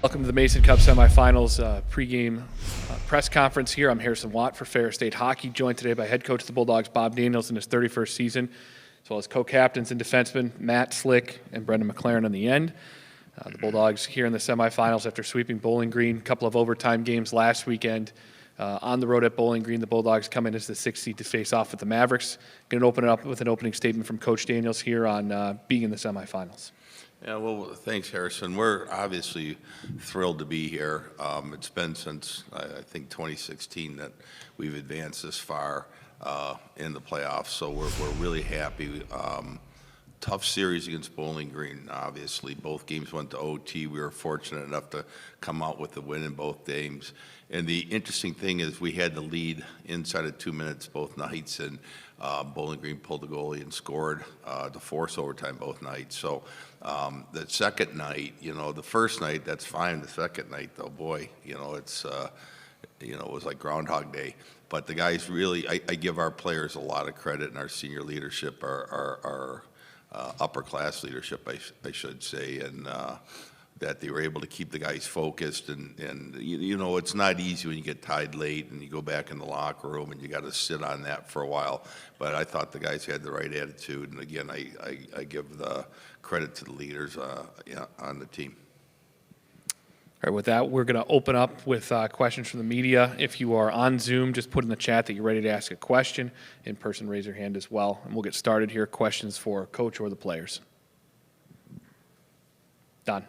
Welcome to the Mason Cup semifinals pregame press conference here. I'm Harrison Watt for Ferris State Hockey, joined today by head coach of the Bulldogs, Bob Daniels, in his 31st season, as well as co-captains and defensemen Matt Slick and Brendan McLaren on the end. The Bulldogs here in the semifinals after sweeping Bowling Green, a couple of overtime games last weekend. On the road at Bowling Green, the Bulldogs come in as the 6th seed to face off with the Mavericks. Going to open it up with an opening statement from Coach Daniels here on being in the semifinals. Yeah, well, thanks, Harrison. We're obviously thrilled to be here. It's been since, I think, 2016 that we've advanced this far in the playoffs, so we're really happy. Tough series against Bowling Green, obviously. Both games went to OT. We were fortunate enough to come out with the win in both games. And the interesting thing is we had the lead inside of 2 minutes both nights, and Bowling Green pulled the goalie and scored to force overtime both nights. So the second night, the first night, that's fine. The second night, though, boy, it's, it was like Groundhog Day. But the guys really, I give our players a lot of credit, and our senior leadership, our upper class leadership, I should say, and that they were able to keep the guys focused. And it's not easy when you get tied late and you go back in the locker room and you got to sit on that for a while. But I thought the guys had the right attitude. And again, I give the credit to the leaders on the team. All right, with that, we're going to open up with questions from the media. If you are on Zoom, just put in the chat that you're ready to ask a question. In person, raise your hand as well. And we'll get started here. Questions for Coach or the players. Don.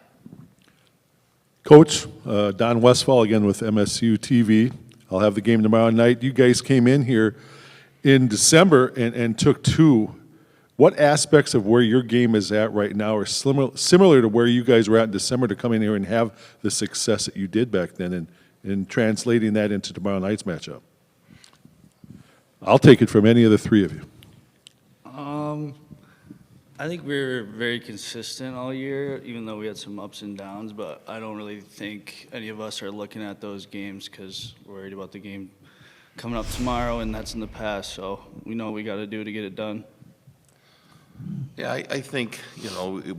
Coach, Don Westfall again with MSU TV. I'll have the game tomorrow night. You guys came in here in December and took two. What aspects of where your game is at right now are similar to where you guys were at in December to come in here and have the success that you did back then and translating that into tomorrow night's matchup? I'll take it from any of the three of you. I think we were very consistent all year, even though we had some ups and downs, but I don't really think any of us are looking at those games because we're worried about the game coming up tomorrow, and that's in the past, so we know what we got to do to get it done. Yeah, I think,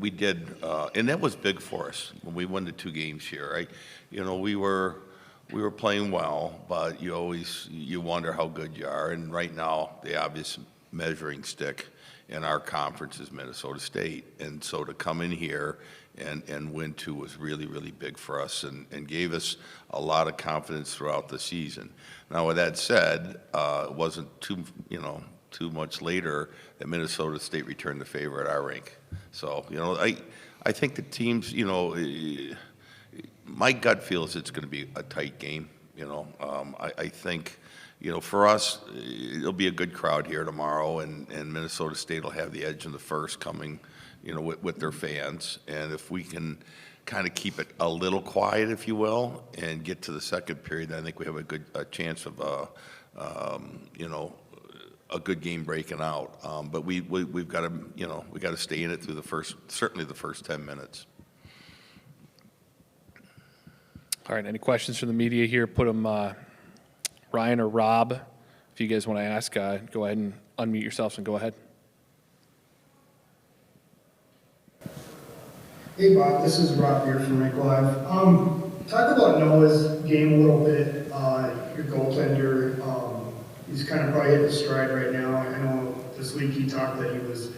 we did, and that was big for us when we won the 2 games here, right? We were playing well, but you wonder how good you are, and right now the obvious measuring stick in our conference is Minnesota State. And so to come in here and win 2 was really, really big for us and gave us a lot of confidence throughout the season. Now, with that said, it wasn't too much later that Minnesota State returned the favor at our rink. So, I think the teams, my gut feels it's going to be a tight game. I think, for us, it'll be a good crowd here tomorrow, and Minnesota State will have the edge in the first coming, with their fans. And if we can kind of keep it a little quiet, if you will, and get to the second period, I think we have a chance of, a good game breaking out. But we've got to, we got to stay in it through certainly the first 10 minutes. All right, any questions from the media here? Put them, Ryan or Rob, if you guys want to ask, go ahead and unmute yourselves and go ahead. Hey Bob, this is Rob here from Rank Live. Talk about Noah's game a little bit. Your goaltender, he's kind of probably hit his stride right now. I know this week he talked that he was,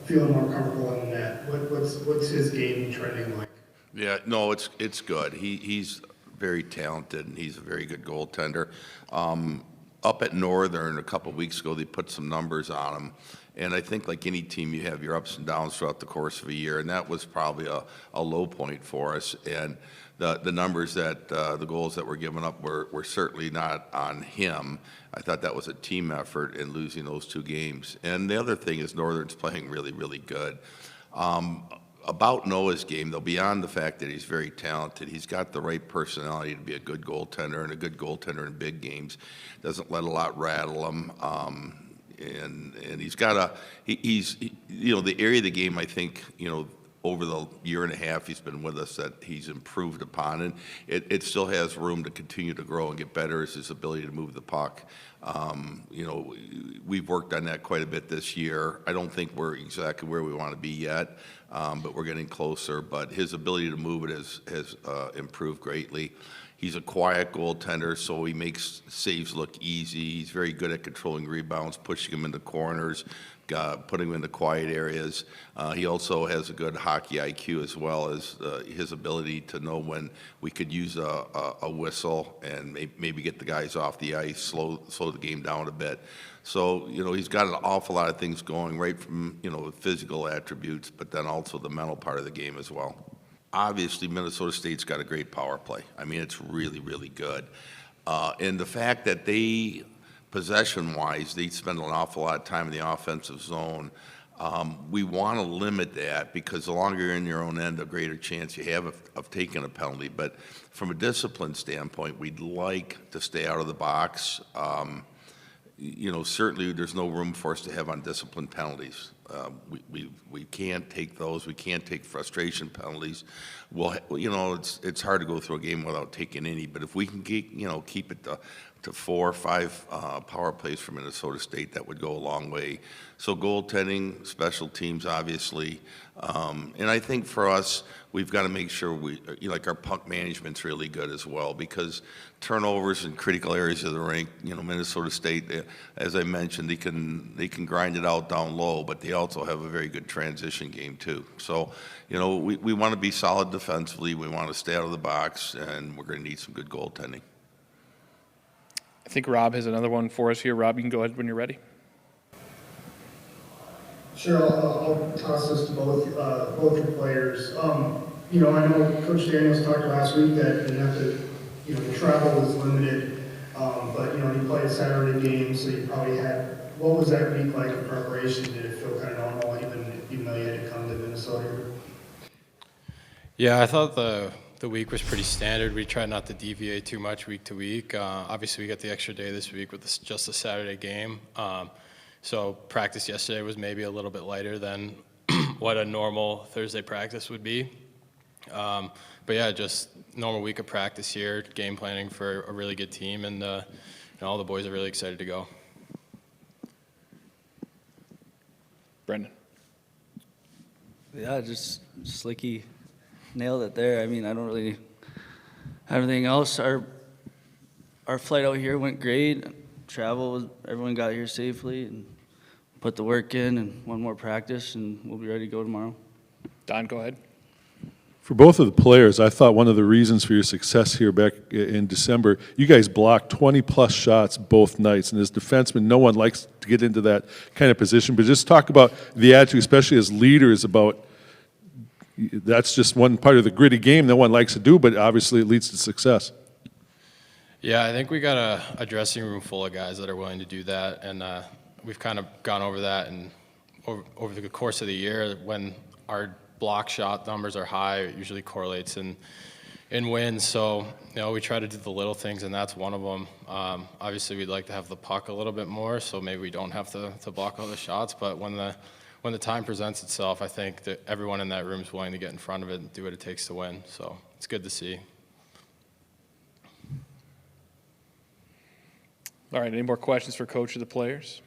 feeling more comfortable in the net. What's his game trending like? Yeah, no, it's good. He's very talented, and he's a very good goaltender. Up at Northern a couple of weeks ago, they put some numbers on him, and I think like any team, you have your ups and downs throughout the course of a year, and that was probably a low point for us. And the numbers that the goals that were given up were certainly not on him. I thought that was a team effort in losing those 2 games. And the other thing is Northern's playing really, really good. About Noah's game, though, beyond the fact that he's very talented, he's got the right personality to be a good goaltender, and a good goaltender in big games doesn't let a lot rattle him. And he's got the area of the game, I think, over the year and a half he's been with us that he's improved upon, and it still has room to continue to grow and get better, is his ability to move the puck. You know, we've worked on that quite a bit this year. I don't think we're exactly where we want to be yet, but we're getting closer. But his ability to move it has improved greatly. He's a quiet goaltender, so he makes saves look easy. He's very good at controlling rebounds, pushing them into corners, putting them into quiet areas. He also has a good hockey IQ, as well as his ability to know when we could use a whistle and maybe get the guys off the ice, slow the game down a bit. So, you know, he's got an awful lot of things going, right from, you know, the physical attributes, but then also the mental part of the game as well. Obviously, Minnesota State's got a great power play. I mean, it's really, really good. And the fact that they, possession-wise, they spend an awful lot of time in the offensive zone, we want to limit that, because the longer you're in your own end, the greater chance you have of taking a penalty. But from a discipline standpoint, we'd like to stay out of the box. You know, certainly there's no room for us to have undisciplined penalties. We can't take those. We can't take frustration penalties. Well, you know, it's hard to go through a game without taking any. But if we can keep it to 4 or 5 power plays for Minnesota State, that would go a long way. So goaltending, special teams, obviously, and I think for us, we've got to make sure like our puck management's really good as well, because turnovers in critical areas of the rink, you know, Minnesota State, as I mentioned, they can grind it out down low, but they also have a very good transition game too. So, you know, we want to be solid defensively. We want to stay out of the box, and we're going to need some good goaltending. I think Rob has another one for us here. Rob, you can go ahead when you're ready. Sure, I'll toss this to both your players. You know, I know Coach Daniels talked last week that you have to, you know, the travel was limited, but, you know, you played a Saturday game, so you probably had, what was that week like in preparation? Did it feel kind of normal, even though you had to come to Minnesota? Yeah, I thought the week was pretty standard. We tried not to deviate too much week to week. Obviously, we got the extra day this week with just a Saturday game. So practice yesterday was maybe a little bit lighter than what a normal Thursday practice would be. But yeah, just normal week of practice here, game planning for a really good team, and all the boys are really excited to go. Brendan. Yeah, just Slicky nailed it there. I mean, I don't really have anything else. Our flight out here went great. Everyone got here safely and put the work in, and one more practice, and we'll be ready to go tomorrow. Don, go ahead. For both of the players, I thought one of the reasons for your success here back in December, you guys blocked 20-plus shots both nights. And as defensemen, no one likes to get into that kind of position. But just talk about the attitude, especially as leaders, about that's just one part of the gritty game no one likes to do, but obviously it leads to success. Yeah, I think we got a dressing room full of guys that are willing to do that, and we've kind of gone over that, and over the course of the year, when our block shot numbers are high, it usually correlates in wins. So, you know, we try to do the little things, and that's one of them. Obviously, we'd like to have the puck a little bit more, so maybe we don't have to block all the shots, but when the time presents itself, I think that everyone in that room is willing to get in front of it and do what it takes to win. So it's good to see. All right, any more questions for Coach or the players?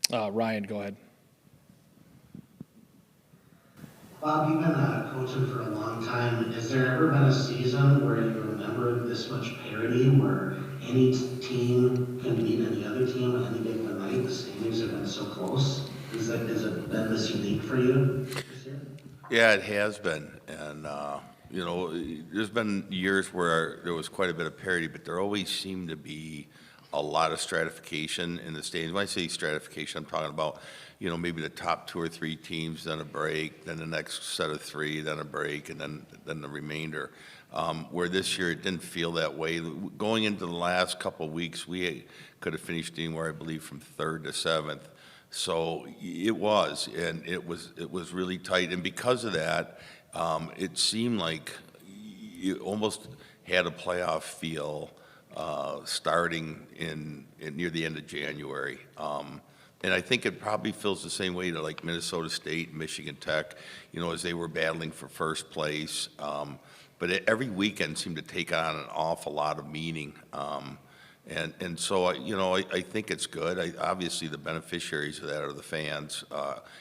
Ryan, go ahead. Bob, you've been coaching for a long time. Has there ever been a season where you remember this much parity, where any team can beat any other team on any given night? The standings have been so close. Has it been this unique for you this year? Yeah, it has been, and you know, there's been years where there was quite a bit of parity, but there always seemed to be a lot of stratification in the standings. When I say stratification, I'm talking about, you know, maybe the top 2 or 3 teams, then a break, then the next set of 3, then a break, and then the remainder. Where this year it didn't feel that way. Going into the last couple of weeks, we could have finished anywhere, I believe, from 3rd to 7th. So it was, and it was really tight. And because of that, it seemed like you almost had a playoff feel starting in near the end of January. And I think it probably feels the same way to like Minnesota State, Michigan Tech, as they were battling for first place. But every weekend seemed to take on an awful lot of meaning. And so, I think it's good. Obviously, the beneficiaries of that are the fans.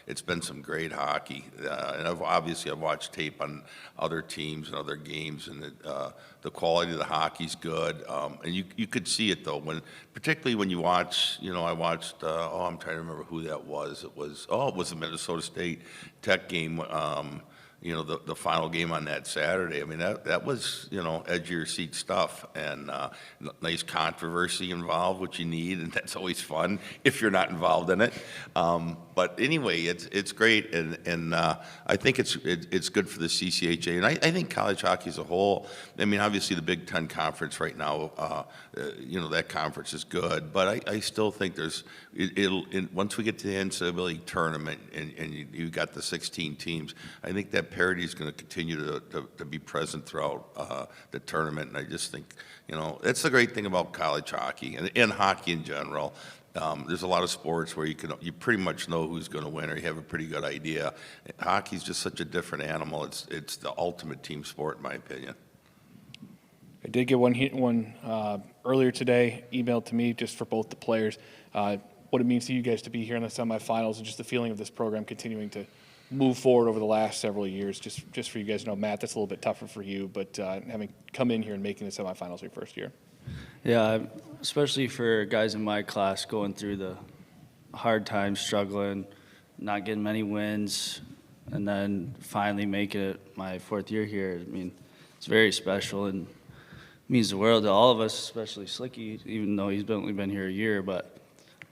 It's been some great hockey. And I've watched tape on other teams and other games, and the quality of the hockey's good. And you could see it, though, particularly when you watch, I watched, I'm trying to remember who that was. It was the Minnesota State Tech game. The final game on that Saturday. I mean, that was, edge of your seat stuff, and nice controversy involved, which you need, and that's always fun if you're not involved in it. But anyway, it's great, and I think it's good for the CCHA, and I think college hockey as a whole. I mean, obviously the Big Ten Conference right now, that conference is good, but I still think once we get to the NCAA tournament and you got the 16 teams, I think that parity is going to continue to be present throughout the tournament, and I just think, that's the great thing about college hockey and hockey in general. There's a lot of sports where you pretty much know who's going to win, or you have a pretty good idea. Hockey's just such a different animal. It's the ultimate team sport, in my opinion. I did get one earlier today, emailed to me just for both the players, what it means to you guys to be here in the semifinals and just the feeling of this program continuing to move forward over the last several years. Just for you guys to know, Matt, that's a little bit tougher for you, but having come in here and making the semifinals your first year. Yeah, especially for guys in my class going through the hard times, struggling, not getting many wins, and then finally making it my fourth year here. I mean, it's very special and means the world to all of us, especially Slicky, even though he's only been here a year. But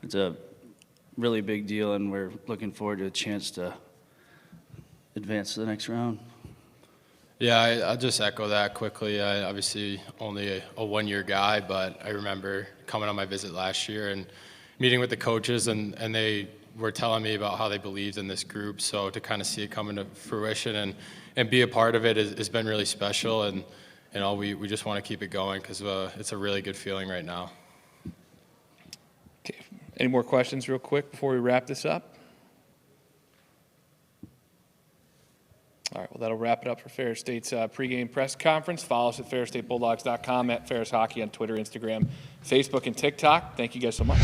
it's a really big deal, and we're looking forward to a chance to advance to the next round. Yeah, I'll just echo that quickly. I obviously only a one-year guy, but I remember coming on my visit last year and meeting with the coaches, and they were telling me about how they believed in this group. So to kind of see it come into fruition and be a part of it has been really special. And we just want to keep it going because it's a really good feeling right now. Okay. Any more questions real quick before we wrap this up? All right, well, that'll wrap it up for Ferris State's pregame press conference. Follow us at ferrisstatebulldogs.com, at Ferris Hockey on Twitter, Instagram, Facebook, and TikTok. Thank you guys so much.